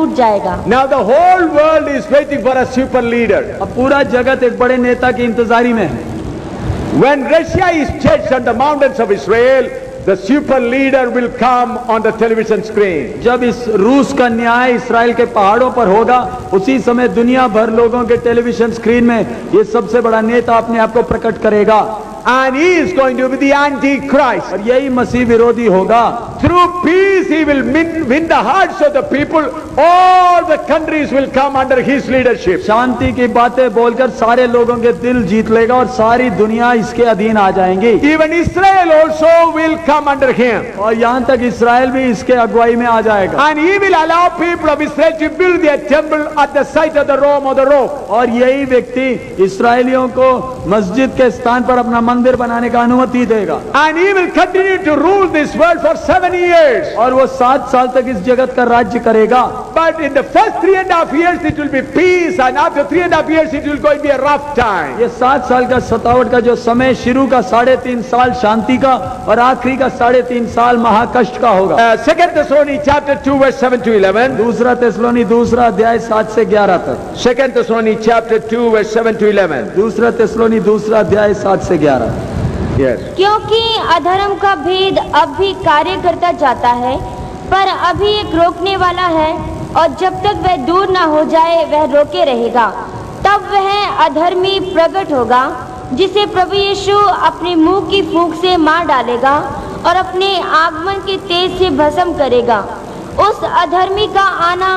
टूट जाएगा। Now the whole world is waiting for a super leader. अब पूरा जगत एक बड़े नेता की इंतजारी में है। When Russia is judged on the mountains of Israel, the super leader will come on the television screen. जब इस रूस का न्याय इस्राएल के पहाड़ों पर होगा, उसी समय दुनिया भर लोगों के टेलीविजन स्क्रीन में ये सबसे बड़ा नेता अपने आप को प्रकट करेगा। And he is going to be the Antichrist. और यही मसीह विरोधी होगा। Through peace he will win the hearts of the people. All the countries will come under his leadership. शांति की बातें बोलकर सारे लोगों के दिल जीत लेगा और सारी दुनिया इसके अधीन आ जाएंगी। Even Israel also will come under him. और यहाँ तक इस्राएल भी इसके अगुवाई में आ जाएगा। And he will allow people of Israel to build their temple at the site of the Rome or the rock. और यही व्यक्ति इस्राएलियों को मस्जिद के स्थान पर अपना मंदिर बनाने का अनुमति देगा। And he will continue to rule this world for 7 years. और वो 7 साल तक इस जगत का राज्य करेगा। But in the first 3.5 years it will be peace, and after 3.5 years it will going to be a rough time. ये 7 साल का सतावट का जो समय, शुरू का 3.5 साल शांति का और आखिरी का 3.5 साल महाकष्ट का होगा। 2 Thessalonians chapter 2 verse 7 to 11. दूसरा थिस्सलुनी 2 अध्याय 7 से 11 तक। 2 Thessalonians chapter 2 verse 7 to 11. दूसरा थिस्सलुनी 2 अध्याय 7 से 11। Yes. क्योंकि अधर्म का भेद अब भी कार्य करता जाता है, पर अभी एक रोकने वाला है, और जब तक वह दूर न हो जाए वह रोके रहेगा। तब वह अधर्मी प्रकट होगा, जिसे प्रभु यीशु अपने मुंह की फूंक से मार डालेगा और अपने आगमन के तेज से भस्म करेगा। उस अधर्मी का आना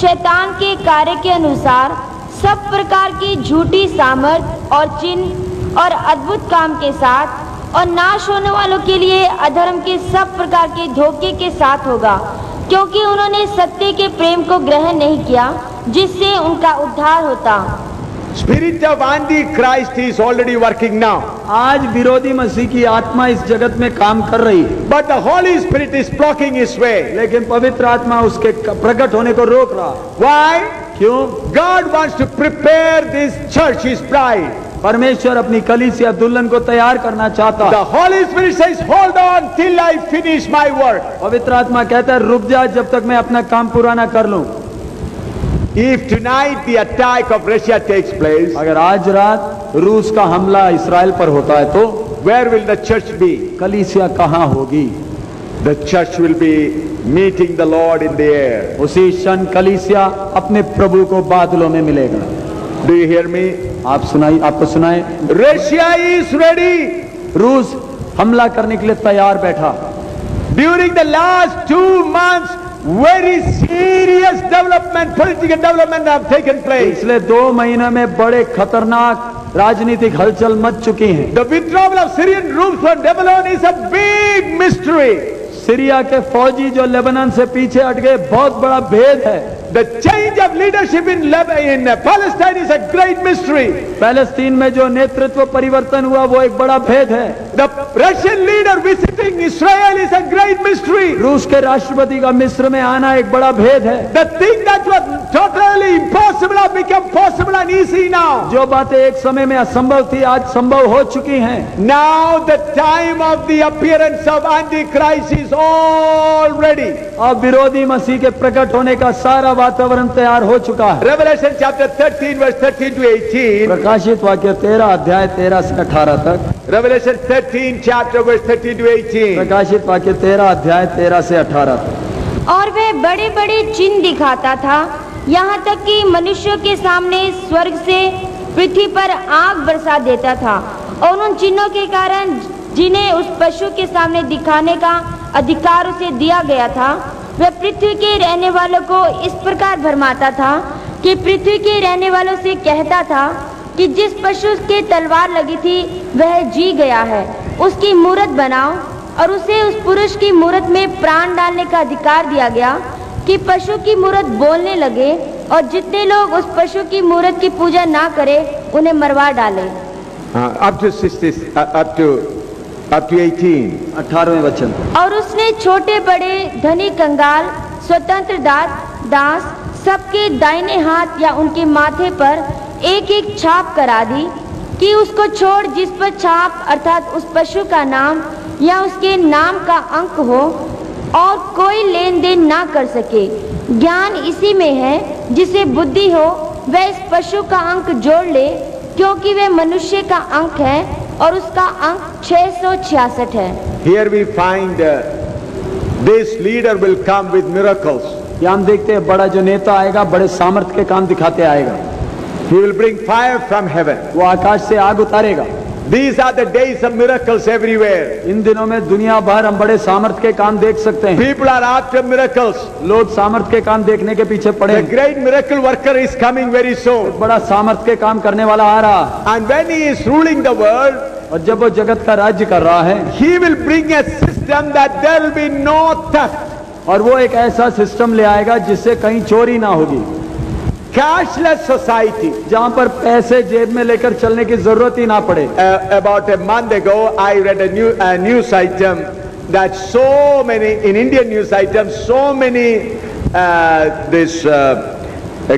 शैतान के कार्य के अनुसार सब प्रकार की झूठी सामर्थ और चिन्ह और अद्भुत काम के साथ, और नाश होने वालों के लिए अधर्म के सब प्रकार के धोखे के साथ होगा, क्योंकि उन्होंने सत्य के प्रेम को ग्रहण नहीं किया, जिससे उनका उद्धार होता। Spirit of Antichrist is already working now. आज विरोधी मसीह की आत्मा इस जगत में काम कर रही है, But the Holy Spirit is blocking his way. लेकिन पवित्र आत्मा उसके प्रकट होने को रोक रहा। Why? क्यों? God wants to prepare this church, his bride. परमेश्वर अपनी कलीसिया दुल्हन को तैयार करना चाहता। The Holy Spirit says, hold on till I finish my work. पवित्र आत्मा कहता है, रुक जा जब तक मैं अपना काम पूरा ना कर लूं। If tonight the attack of Russia takes place, अगर आज रात रूस का हमला इस्राएल पर होता है तो where will the church be? कलीसिया कहाँ होगी? The church will be meeting the Lord in the air. उसी क्षण कलीसिया अपने प्रभु को बादलों में मिलेगा। Do you hear me? आपको सुनाए? Russia is ready. रूस हमला करने के लिए तैयार बैठा। During the last 2 months, very serious development, political development have taken place. पिछले 2 महीनों में बड़े खतरनाक राजनीतिक हलचल मच चुकी हैं। The withdrawal of Syrian troops from Lebanon is a big mystery. Syria के फौजी जो लेबनान से पीछे हट गए, बहुत बड़ा भेद है। The change of leadership in Palestine is a great mystery. Palestine में जो नेतृत्व परिवर्तन हुआ वो एक बड़ा भेद है। The Russian leader visiting Israel is a great mystery. रूस के राष्ट्रपति का मिस्र में आना एक बड़ा भेद है। The thing that was totally impossible have become possible and easy now. जो बातें एक समय में असंभव थी आज संभव हो चुकी हैं। Now the time of the appearance of Antichrist is all ready. अब विरोधी मसीह के प्रकट होने का सारा वातावरण तैयार हो चुका है। Revelation chapter 13 verse 13 to 18. प्रकाशित वाक्य 13 अध्याय 13 से 18 तक। Revelation 13 chapter verse 13 to 18. प्रकाशित वाक्य 13 अध्याय 13 से 18 तक। और वह बड़े बड़े चिन्ह दिखाता था, यहाँ तक कि मनुष्यों के सामने स्वर्ग से पृथ्वी पर आग बरसा देता था, और उन चिन्हों के कारण जिन्हें उस पशु के सामने दिखाने का अधिकार उसे दिया गया था, वह पृथ्वी के रहने वालों को इस प्रकार भरमाता था कि पृथ्वी के रहने वालों से कहता था कि जिस पशु के तलवार लगी थी वह जी गया है, उसकी मूरत बनाओ, और उसे उस पुरुष की मूरत में प्राण डालने का अधिकार दिया गया कि पशु की मूरत बोलने लगे, और जितने लोग उस पशु की मूरत की पूजा ना करे उन्हें मरवा डाले। up to 18. 18वें वचन। और उसने छोटे बड़े धनी कंगाल स्वतंत्र दास सबके दाहिने हाथ या उनके माथे पर एक एक छाप करा दी कि उसको छोड़ जिस पर छाप अर्थात उस पशु का नाम या उसके नाम का अंक हो, और कोई लेन देन ना कर सके। ज्ञान इसी में है, जिसे बुद्धि हो वह इस पशु का अंक जोड़ ले, क्योंकि वह मनुष्य का अंक है और उसका अंक 666 है। Here we find this leader will come with miracles. यहाँ हम देखते हैं बड़ा जो नेता आएगा बड़े सामर्थ्य के काम दिखाते आएगा। He will bring fire from heaven. वो आकाश से आग उतारेगा। These are the days of miracles everywhere. इन दिनों में दुनिया भर हम बड़े सामर्थ्य के काम देख सकते हैं। People are after miracles. लोग सामर्थ्य के काम देखने के पीछे पड़े The हैं। great miracle worker is coming very soon. बड़ा सामर्थ्य के काम करने वाला आ रहा, And when he is ruling the world, और जब वो जगत का राज्य कर रहा है, he will bring a system that there will be no theft. और वो एक ऐसा सिस्टम ले आएगा जिससे कहीं चोरी ना होगी। Cashless society. जहाँ पर पैसे जेब में लेकर चलने की जरूरत ही ना पड़े। About a month ago, I read a news item that so many, in Indian news items, so many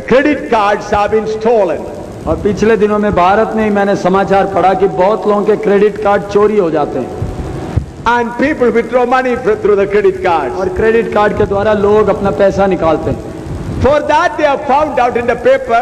credit cards have been stolen. और पिछले दिनों में भारत में ही मैंने समाचार पढ़ा कि बहुत लोगों के क्रेडिट कार्ड चोरी हो जाते हैं। And people withdraw money through the credit cards. और क्रेडिट कार्ड के द्वारा लोग अपना पैसा निकालते हैं। For that they have found out in the paper,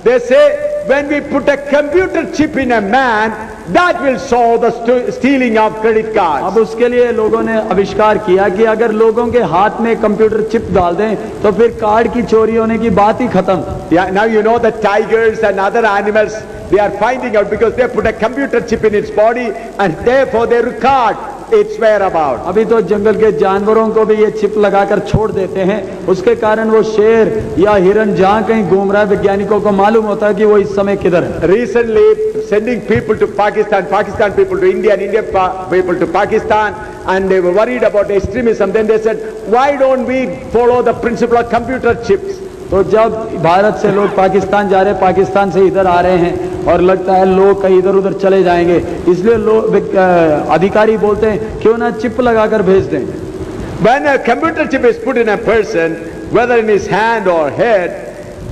they say when we put a computer chip in a man, that will solve the stealing of credit cards. अब उसके लिए लोगों ने आविष्कार किया कि अगर लोगों के हाथ में कंप्यूटर चिप डाल दें तो फिर कार्ड की चोरी होने की बात ही खत्म। Yeah, now you know the tigers and other animals, they are finding out because they put a computer chip in its body and therefore they record its whereabouts. अभी तो जंगल के जानवरों को भी ये चिप लगाकर छोड़ देते हैं, उसके कारण वो शेर या हिरन जहाँ कहीं घूम रहा है वैज्ञानिकों को मालूम होता है कि वो इस समय किधर है। Recently sending people to Pakistan, Pakistan people to India and India people to Pakistan, and they were worried about extremism. Then they said, why don't we follow the principle of computer chips? तो जब भारत से लोग पाकिस्तान जा रहे हैं, पाकिस्तान से इधर आ रहे हैं और लगता है लोग कहीं इधर उधर चले जाएंगे, इसलिए लोग अधिकारी बोलते हैं क्यों ना चिप लगाकर भेज दें। When a computer chip is put in a person, whether in his hand or head,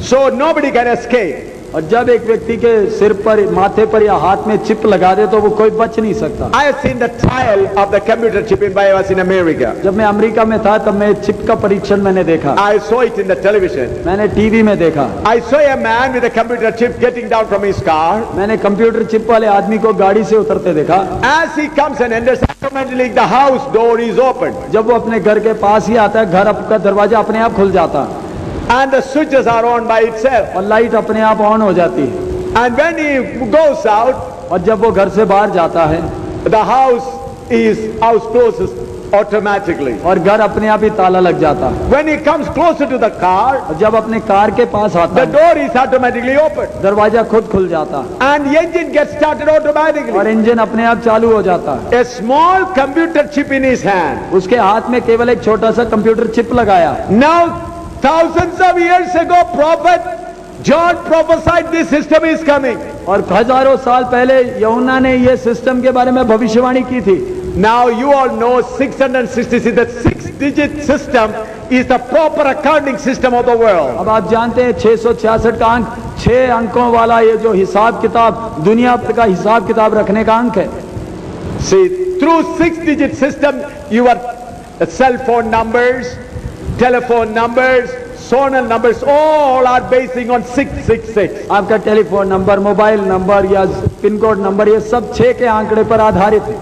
so nobody can escape. और जब एक व्यक्ति के सिर पर, माथे पर या हाथ में चिप लगा दे तो वो कोई बच नहीं सकता। I have seen the trial of the computer chip when I was in America. जब मैं अमेरिका में था तब मैं चिप का परीक्षण मैंने देखा। I saw it in the television. मैंने टीवी में देखा। I saw a man with a computer chip getting down from his car. मैंने कंप्यूटर चिप वाले आदमी को गाड़ी से उतरते देखा। As he comes and enters, automatically the house door is opened. जब वो अपने घर के पास ही आता है, घर का दरवाजा अपने आप खुल जाता है And the switches are on by itself. और लाइट अपने आप ऑन हो जाती है। And when he goes out, और जब वो घर से बाहर जाता है, the house closes automatically. और घर अपने आप ही ताला लग जाता है। When he comes closer to the car, और जब अपने कार के पास आता the है, door is automatically opened. दरवाजा खुद खुल जाता है And the engine gets started automatically. और इंजन अपने आप चालू हो जाता है। A small computer chip in his hand. उसके हाथ में केवल एक छोटा सा कंप्यूटर चिप लगाया। Now, thousands of years ago, Prophet John prophesied this system is coming. और हजारों साल पहले यूहन्ना ने ये सिस्टम के बारे में भविष्यवाणी की थी। Now you all know 666, the 6-digit system is the proper accounting system of the world. अब आप जानते हैं 666 का अंक, 6 अंकों वाला ये जो हिसाब किताब, दुनिया भर का हिसाब किताब रखने का अंक है। See, through 6-digit system, your cell phone numbers, telephone numbers, zonal numbers, all are basing on 666. आपका टेलीफोन नंबर, मोबाइल नंबर या पिन कोड नंबर, ये सब 6 के आंकड़े पर आधारित है।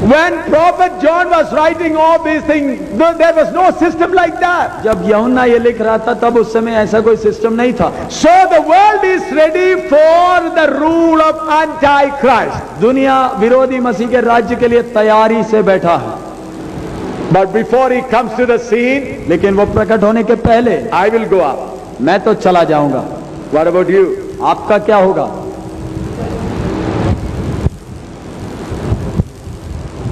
When Prophet John was writing all these things, there was no system like that. जब यूहन्ना ये लिख रहा था तब उस समय ऐसा कोई सिस्टम नहीं था। So the world is ready for the rule of Antichrist. दुनिया विरोधी मसीह के राज्य के लिए तैयारी से बैठा है। But before he comes to the scene, लेकिन वो प्रकट होने के पहले I will go up. मैं तो चला जाऊंगा। What about you? आपका क्या होगा?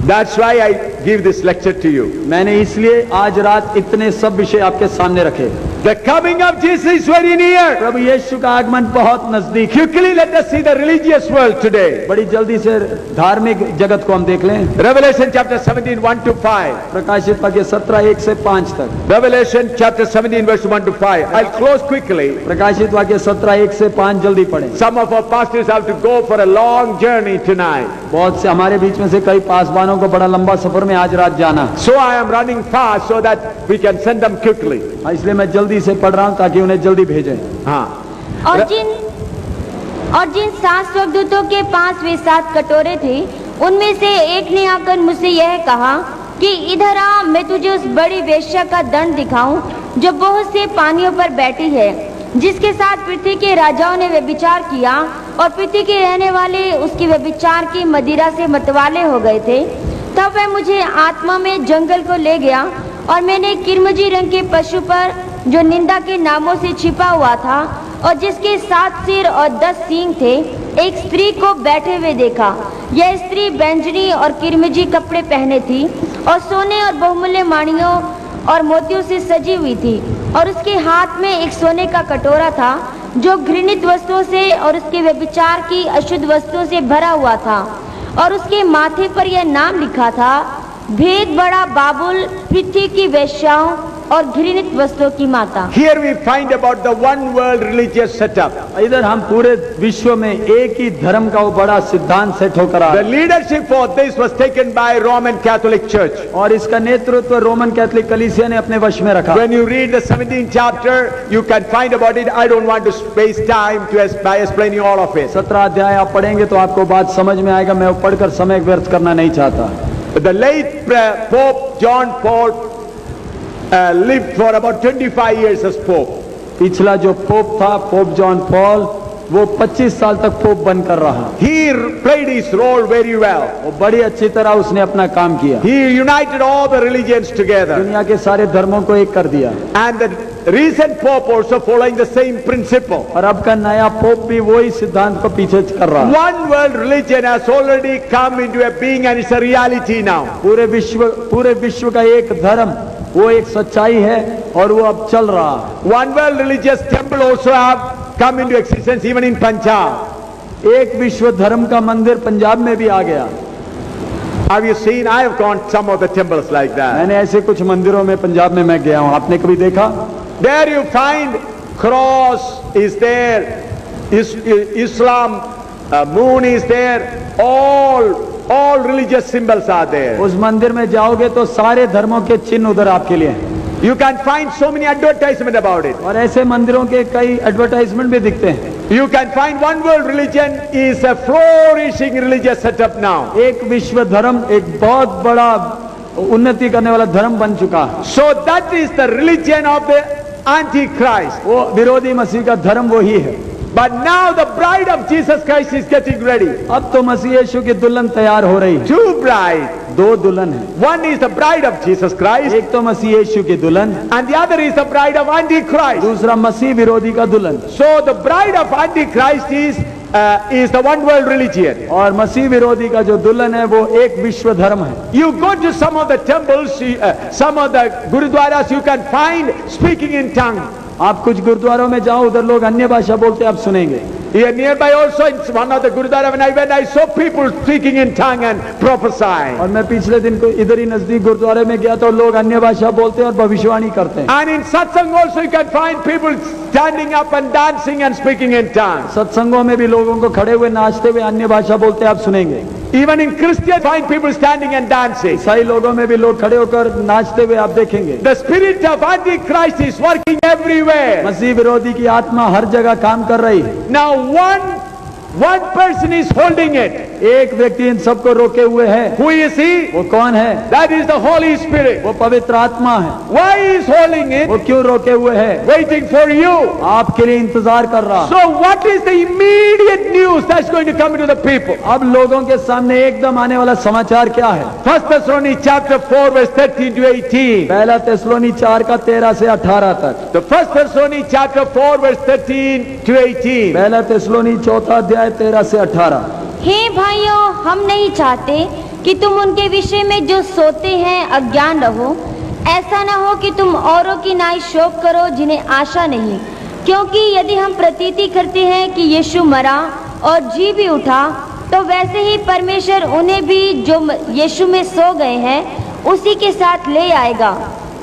That's why I give this lecture to you. मैंने इसलिए आज रात इतने सब विषय आपके सामने रखे। The coming of Jesus is very near. प्रभु यीशु का आगमन बहुत नजदीक है। Quickly let us see the religious world today. बड़ी जल्दी से धार्मिक जगत को हम देख लें। Revelation chapter 17, 1 to 5. प्रकाशित वाक्य 17, 1 से 5 तक। Revelation chapter 17 verse 1 to 5. I'll close quickly. प्रकाशित वाक्य 17, 1 से 5 जल्दी पढ़ें। Some of our pastors have to go for a long journey tonight. बहुत से हमारे बीच में से कई पासवानों को बड़ा लंबा सफर में आज रात जाना, So I am running fast so that we can send them quickly. इसलिए मैं जल्दी से पढ़ रहा हूं ताकि उन्हें जल्दी भेजें। हाँ। और जिन 7 स्वर्गदूतों के 5 वे 7 कटोरे थे, उनमें से एक ने आकर मुझसे यह कहा कि इधर आ, मैं तुझे उस बड़ी वेश्या का दंड दिखाऊं जो बहुत से पानियों पर बैठी है, जिसके साथ पृथ्वी के राजाओं ने व्यभिचार किया और पृथ्वी के रहने वाले उसके व्यभिचार की मदिरा से मतवाले हो गए थे। तब वह मुझे आत्मा में जंगल को ले गया और मैंने किरमजी रंग के पशु पर, जो निंदा के नामों से छिपा हुआ था और जिसके 7 सिर और 10 सींग थे, एक स्त्री को बैठे हुए देखा। यह स्त्री बैंजनी और किरमजी कपड़े पहने थी और सोने और बहुमूल्य माणियों और मोतियों से सजी हुई थी, और उसके हाथ में एक सोने का कटोरा था जो घृणित वस्तुओं से और उसके व्यभिचार की अशुद्ध वस्तुओं से भरा हुआ था, और उसके माथे पर यह नाम लिखा था, भेद बड़ा बाबुल, पृथ्वी की वेश्याओं और घृणित वस्तुओं की माता। Here we find about the one world religious setup. इधर हम पूरे विश्व में एक ही धर्म का वो बड़ा सिद्धांत सेट होकर आ The रहा है। leadership for this was taken by Roman Catholic Church. और इसका नेतृत्व रोमन कैथोलिक कलीसिया ने अपने वश में रखा। When you read the 17th chapter, you can find about it. I don't want to waste time by explaining all of it. 17 अध्याय आप पढ़ेंगे तो आपको बात समझ में आएगा, मैं वो पढ़कर समय व्यर्थ करना नहीं चाहता। The late Pope John Paul lived for about 25 years as Pope. पिछला जो पोप था, पोप जॉन पॉल, वो 25 साल तक पोप बनकर रहा। He played his role very well. वो बड़ी अच्छी तरह उसने अपना काम किया। He united all the religions together. दुनिया के सारे धर्मों को एक कर दिया। And the recent Pope also following the same principle. और अब का नया पोप भी वही सिद्धांत को पीछे कर रहा है। One world religion has already come into a being and it's a reality now. पूरे विश्व का एक धर्म, वो एक सच्चाई है और वो अब चल रहा है। One world religious temple also have come into existence even in Punjab. एक विश्व धर्म का मंदिर पंजाब में भी आ गया। Have you seen? I have gone some of the temples like that. मैंने ऐसे कुछ मंदिरों में पंजाब में मैं गया हूँ, आपने कभी देखा? There you find cross is there, Islam, moon is there, all religious symbols are there. उस मंदिर में जाओगे तो सारे धर्मों के चिन्ह उधर आपके लिए हैं। You can find so many advertisements about it. और ऐसे मंदिरों के कई एडवर्टाइजमेंट भी दिखते हैं। You can find one world religion is a flourishing religious setup now. एक विश्व धर्म एक बहुत बड़ा उन्नति करने वाला धर्म बन चुका है। So that is the religion of the Antichrist. वो विरोधी मसीह का धर्म वही है। But now the bride of Jesus Christ is getting ready. अब तो मसीह यीशु की दुल्हन तैयार हो रही है। Two brides. 2 दुल्हन है, One is the bride of Jesus Christ एक तो मसीह यीशु की दुल्हन, and the other is the bride of Antichrist. दूसरा मसीह विरोधी का दुल्हन। So the bride of Antichrist is the one world religion. और मसीह विरोधी का जो दुल्हन है वो एक विश्व धर्म है। You go to some of the temples, some of the gurudwaras, you can find speaking in tongue. आप कुछ गुरुद्वारों में जाओ, उधर लोग अन्य भाषा बोलते आप सुनेंगे। Here nearby also in one of the gurudwara when I went, I saw people speaking in tongue and prophesying. और मैं पिछले दिन को इधर ही नजदीक गुरुद्वारे में गया तो लोग अन्य भाषा बोलते हैं और भविष्यवाणी करते हैं। And in satsang also you can find people standing up and dancing and speaking in tongues. सत्संगों में भी लोगों को खड़े हुए नाचते हुए अन्य भाषा बोलते आप सुनेंगे। Even in Christian find people standing and dancing. ईसाई लोगों में भी लोग खड़े होकर नाचते हुए आप देखेंगे। The spirit of Antichrist is working everywhere. मसीह विरोधी की आत्मा हर जगह काम कर रही है। Now one person is holding it. एक व्यक्ति इन सबको रोके हुए है। Who is he? वो कौन है? That is the Holy Spirit. वो पवित्र आत्मा है। Why is holding it? वो क्यों रोके हुए है? Waiting for you. आपके लिए इंतजार कर रहा। So what is the immediate news that's going to come into the people? अब लोगों के सामने एकदम आने वाला समाचार क्या है? 1 Thessalonians chapter 4 verse 13 to 18. पहला तेसलोनी 4 का 13 से 18 तक। The 1 Thessalonians chapter 4 verse 13 to 18. पहला तेसलोनी 4 अध्याय 13 से 18। हे भाइयों, हम नहीं चाहते कि तुम उनके विषय में जो सोते हैं अज्ञान रहो, ऐसा न हो कि तुम औरों की नाई शोक करो जिन्हें आशा नहीं, क्योंकि यदि हम प्रतीति करते हैं कि यीशु मरा और जी भी उठा, तो वैसे ही परमेश्वर उन्हें भी जो यीशु में सो गए हैं उसी के साथ ले आएगा।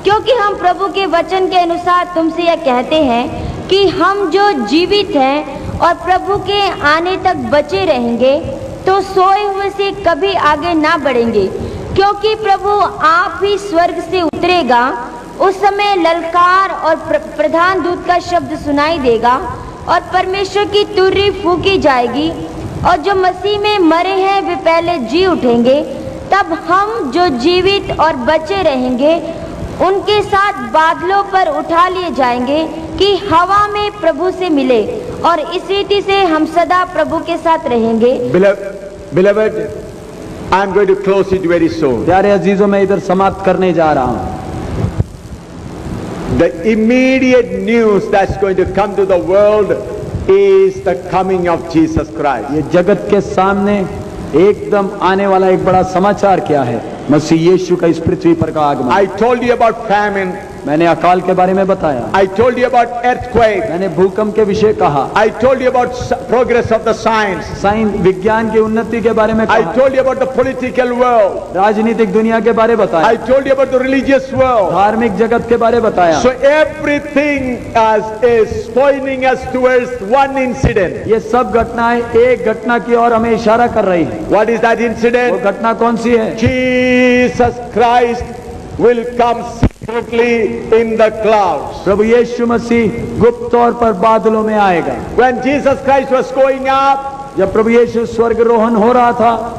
क्योंकि हम प्रभु के वचन के अनुसार तुमसे यह कहते हैं कि हम जो जीवित हैं और प्रभु के आने तक बचे रहेंगे, तो सोए हुए से कभी आगे ना बढ़ेंगे। क्योंकि प्रभु आप ही स्वर्ग से उतरेगा, उस समय ललकार और प्रधान दूत का शब्द सुनाई देगा और परमेश्वर की तुरही फूंकी जाएगी, और जो मसीह में मरे हैं वे पहले जी उठेंगे। तब हम जो जीवित और बचे रहेंगे उनके साथ बादलों पर उठा लिए जाएंगे कि हवा में प्रभु से मिले, और इस रीति से हम सदा प्रभु के साथ रहेंगे। Beloved, I am going to close it very soon. प्यारे अजीजों, मैं इधर समाप्त करने जा रहा हूँ। The immediate news that's going to come to the world is the coming of Jesus Christ. ये जगत के सामने एकदम आने वाला एक बड़ा समाचार क्या है? मसीह यीशु का इस पृथ्वी पर का आगमन। I told you about famine. मैंने अकाल के बारे में बताया। I told you about earthquake. मैंने भूकंप के विषय कहा। I told you about progress of the science. विज्ञान की उन्नति के बारे में कहा। I told you about the political world. राजनीतिक दुनिया के बारे बताया। I told you about the religious world. धार्मिक जगत के बारे बताया। So everything is pointing us towards one incident. ये सब घटनाएं एक घटना की ओर हमें इशारा कर रही है। What is that incident? वो घटना कौन सी है? Jesus Christ will come secretly in the clouds. प्रभु यीशु मसीह गुप्त तौर पर बादलों में आएगा। When Jesus Christ was going up, जब प्रभु यीशु स्वर्गारोहण हो रहा था,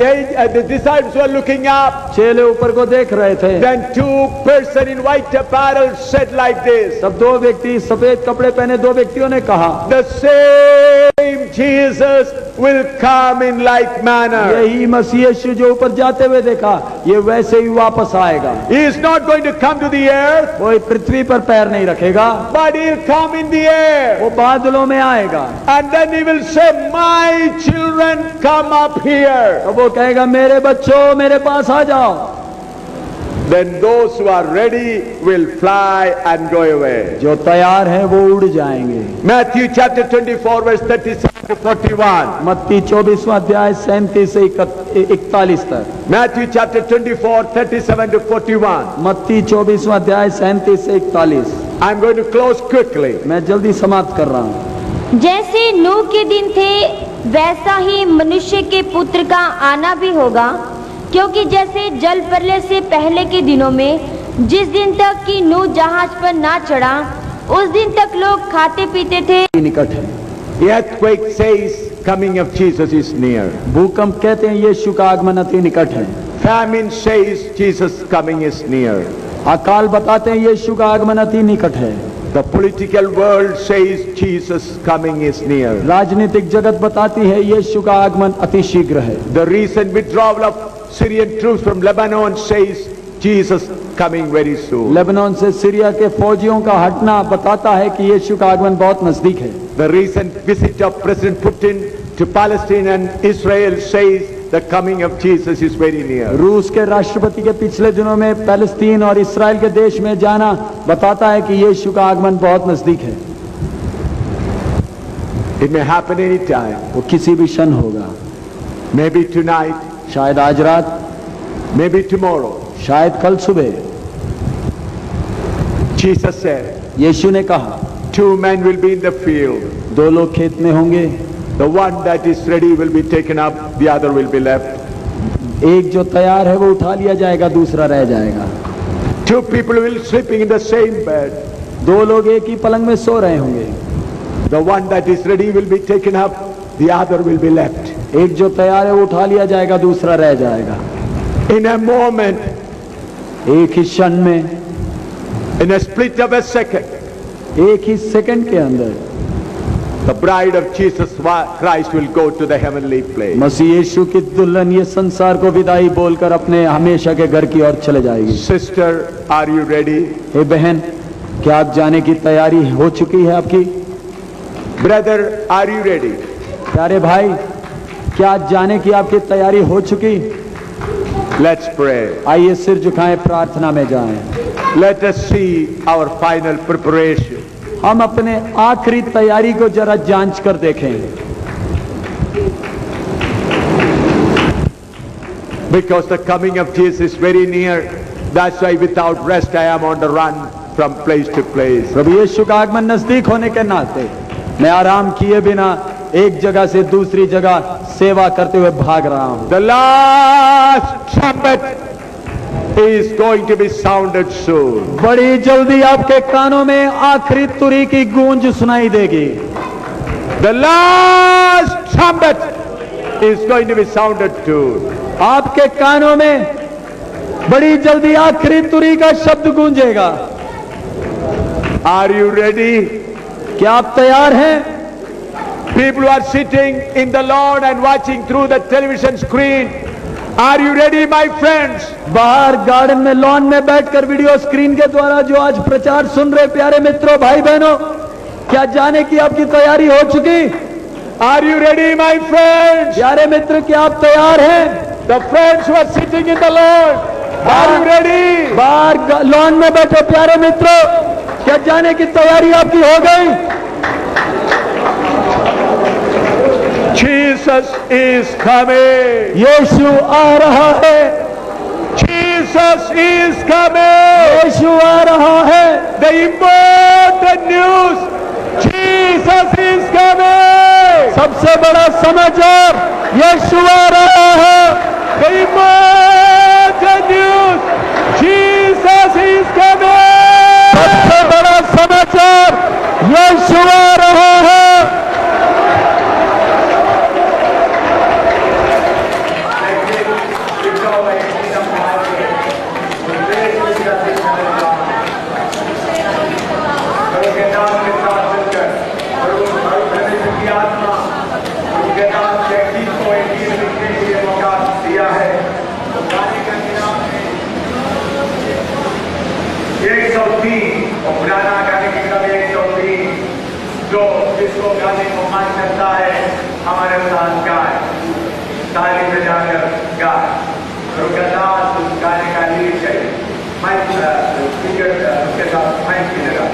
the disciples were looking up. चेले ऊपर को देख रहे थे। Then two persons in white apparel said like this. तब दो व्यक्ति सफेद कपड़े पहने दो व्यक्तियों ने कहा, The same Jesus will come in like manner. यही मसीह यीशु जो ऊपर जाते हुए देखा, ये वैसे ही वापस आएगा। He is not going to come to the earth, वो पृथ्वी पर पैर नहीं रखेगा, but he will come in the air. वो बादलों में आएगा। And then he will say, My children, come up here. तो वो कहेगा, मेरे बच्चों मेरे पास आ जाओ। Then those who are ready will fly and go away. जो तैयार है वो उड़ जाएंगे। Matthew chapter 24 verse 37 to 41. मत्ती 24वां अध्याय 37 से 41 तक। Matthew chapter 24 37 to 41. मत्ती 24वां अध्याय 37 से 41। I'm going to close quickly. मैं जल्दी समाप्त कर रहा हूँ। जैसे नूह के दिन थे, वैसा ही मनुष्य के पुत्र का आना भी होगा। क्योंकि जैसे जल प्रलय से पहले के दिनों में जिस दिन तक कि नूह जहाज पर ना चढ़ा, उस दिन तक लोग खाते पीते थे। निकट है। The earthquake says coming of Jesus is near. भूकंप कहते हैं यीशु का आगमन अति निकट है। Famine says Jesus coming is near. अकाल बताते हैं यीशु का आगमन अति निकट है। The political world says Jesus coming is near. राजनीतिक जगत बताती है यीशु का आगमन अति शीघ्र है। The recent withdrawal of Syrian troops from Lebanon says Jesus coming very soon. Lebanon से सीरिया के फौजियों का हटना बताता है कि यीशु का आगमन बहुत नजदीक है। The recent visit of President Putin to Palestine and Israel says the coming of Jesus is very near. रूस के राष्ट्रपति के पिछले दिनों में पैलेस्तीन और इस्राएल के देश में जाना बताता है कि यीशु का आगमन बहुत नजदीक है। It may happen any time. वो किसी भी क्षण होगा। Maybe tonight, शायद आज रात, maybe tomorrow. शायद कल सुबह। Jesus said, यीशु ने कहा, two men will be in the field. दो लोग खेत में होंगे, The one that is ready will be taken up, the other will be left. एक जो तैयार है वो उठा लिया जाएगा, दूसरा रह जाएगा। Two people will sleeping in the same bed. दो लोग एक ही पलंग में सो रहे होंगे, The one that is ready will be taken up, the other will be left. एक जो तैयार है वो उठा लिया जाएगा, दूसरा रह जाएगा। In a moment, एक ही क्षण में, in a split of a second, एक ही सेकंड के अंदर the bride of Jesus Christ will go to the heavenly place. मसीह यीशु की दुल्हन ये संसार को विदाई बोलकर अपने हमेशा के घर की ओर चले जाएगी। Sister, are you ready? हे बहन, क्या आप जाने की तैयारी हो चुकी है आपकी? Brother, are you ready? प्यारे भाई, क्या आज जाने की आपकी तैयारी हो चुकी? Let's pray. आइए सिर झुकाएं, प्रार्थना में जाएं। Let us see our final preparation. हम अपने आखिरी तैयारी को जरा जांच कर देखें, Because the coming of Jesus is very near. That's why without rest I am on the run from place to place. प्रभु यीशु का आगमन नजदीक होने के नाते मैं आराम किए बिना एक जगह से दूसरी जगह सेवा करते हुए भाग रहा हूं। The last trumpet is going to be sounded soon. बड़ी जल्दी आपके कानों में आखिरी तुरी की गूंज सुनाई देगी। The last trumpet is going to be sounded soon. आपके कानों में बड़ी जल्दी आखिरी तुरी का शब्द गूंजेगा। Are you ready? क्या आप तैयार हैं? People who are sitting in the lawn and watching through the television screen, are you ready, my friends? बाहर गार्डन में लॉन में बैठकर वीडियो स्क्रीन के द्वारा जो आज प्रचार सुन रहे प्यारे मित्रों, भाई बहनों, क्या जाने की आपकी तैयारी हो चुकी? Are you ready, my friends? प्यारे मित्र, क्या आप तैयार हैं? The friends who are sitting in the lawn, are you ready? बाहर लॉन में बैठे प्यारे मित्रों, क्या जाने की तैयारी आपकी हो गई? Jesus is coming. यीशु आ रहा है। Jesus is coming. यीशु आ रहा है। The important news, Jesus is coming. सबसे बड़ा समाचार, यीशु आ रहा है। The important news, Jesus is coming. सबसे बड़ा समाचार, यीशु आ रहा है। जो जिसको गाने को मन करता है हमारे साथ गाए, ताली बजाकर गाए। रुकदास उस गाने का लिरिक्स है, माइक उसके साथ माइक की लगा।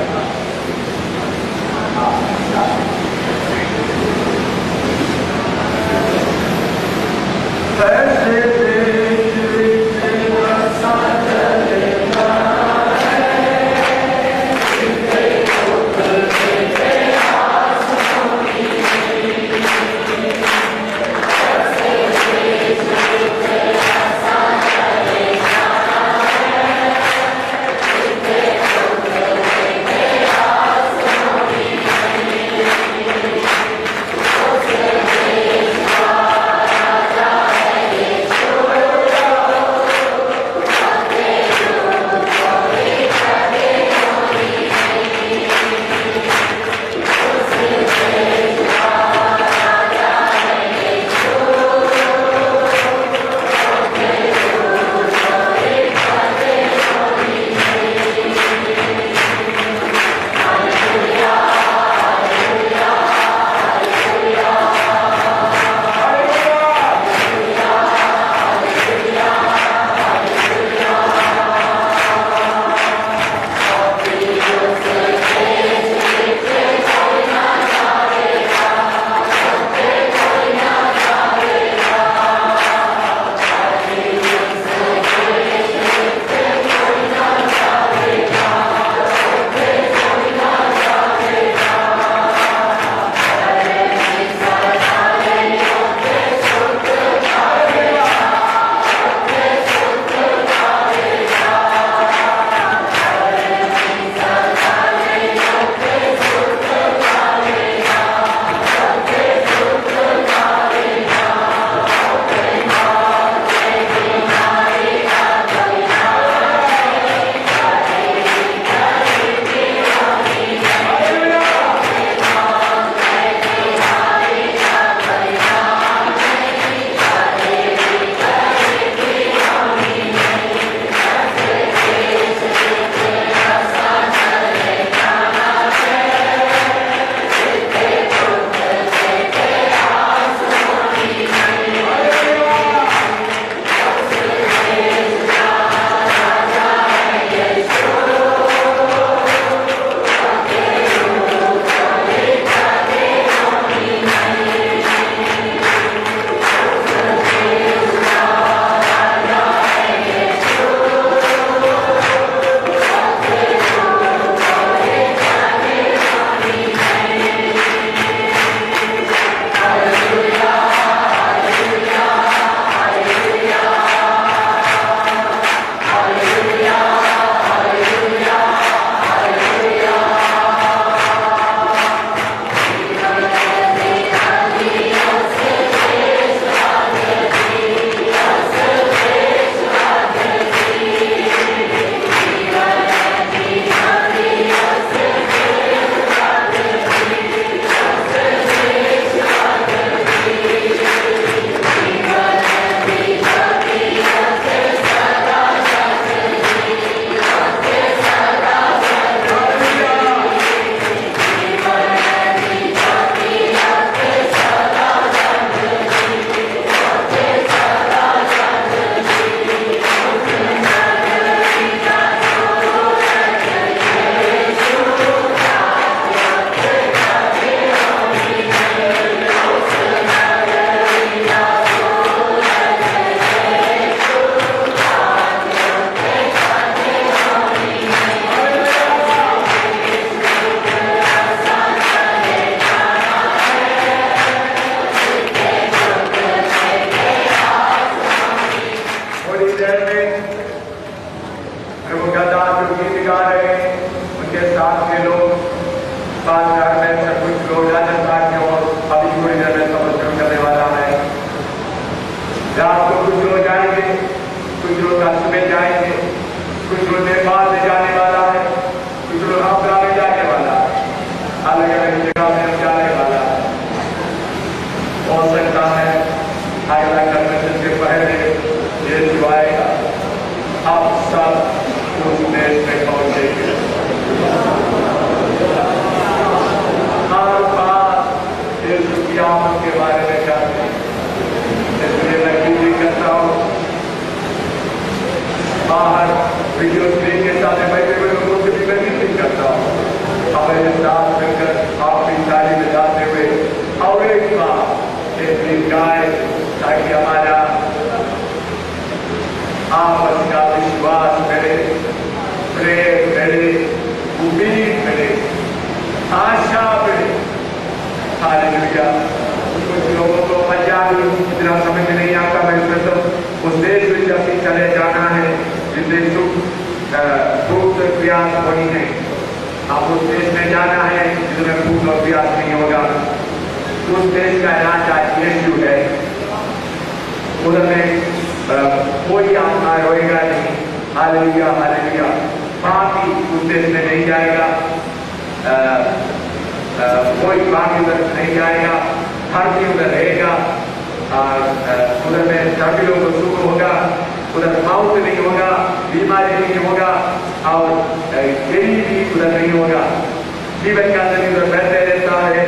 बाजार में से कुछ लोग राजस्थान के और अभी थोड़ी देर में सफर शुरू करने वाला है। रात को कुछ लोग जाएंगे, कुछ लोग सुबह जाएंगे, कुछ लोग नेपाल में जाने वाला है, कुछ लोग आगरा में जाने वाला है, अलग अलग जगह में जाने वाला है। हो सकता है अगला कन्वेंशन से पहले ये जो आएगा आप सब उस देश में पहुंचेंगे। हर बात यीशु की आमद के बारे में जानते हैं, इसलिए मैं भी करता हूँ बाहर वीडियो स्क्रीन के साथ बैठे हुए लोगों से भी मैं भी करता हूँ हमारे साथ मिलकर आपकी ताली में जाते हुए और एक बार एक गाय ताकि हमारा आपस का विश्वास मिले, प्रेम मिले, उम्मीद मिले, आशा मिले। हालेलुया। कुछ लोगों को पंजाब इतना समझ नहीं आता, मैं तो उस देश में जब भी चले जाना है जिससे खूब प्रयास होनी है। आप उस देश में जाना है जिसमें खूब प्रयास नहीं होगा। उस देश का राजा यीशु है, उधर में कोई आत्मा रोएगा नहीं। Hallelujah hallelujah. पापी उस देश में नहीं जाएगा, कोई पापी उधर नहीं जाएगा, धर्मी उधर रहेगा। उधर में सभी लोगों को सुख होगा, उधर मौत नहीं होगा, बीमारी नहीं होगा और गरीबी भी उधर नहीं होगा। जीवन का नदी उधर बहते रहता है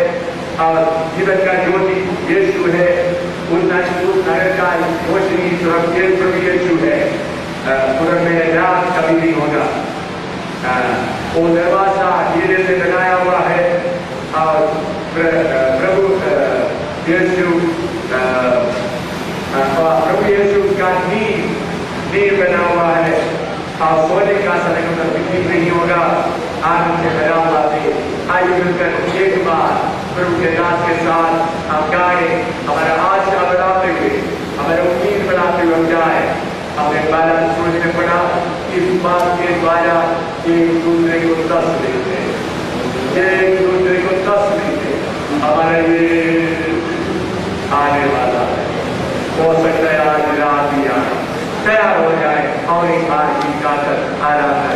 और जीवन का ज्योति यीशु है। उस नगर का रोशनी प्रभु यीशु है। उधर में रात कभी नहीं होगा। वो दरवाजा हीरे से बनाया हुआ है और प्रभु यीशु का नींव बना हुआ है और सोने का समय उधर बिजली नहीं होगा। आनंद से भरा हुआ है। आइए मिलकर एक बार प्रभु के नाम के साथ हम गाए, हमारा आशा बढ़ाते हुए, हमारे उम्मीद बढ़ाते हुए हम जाए। हमने 12 सूरज में पढ़ा, इस बात के द्वारा एक दूसरे को दस देते, एक दूसरे को दस देते। हमारे ये आने वाला है, हो सकता है आज रात ही आए, तैयार हो जाए और एक बार की गाकर आराधना।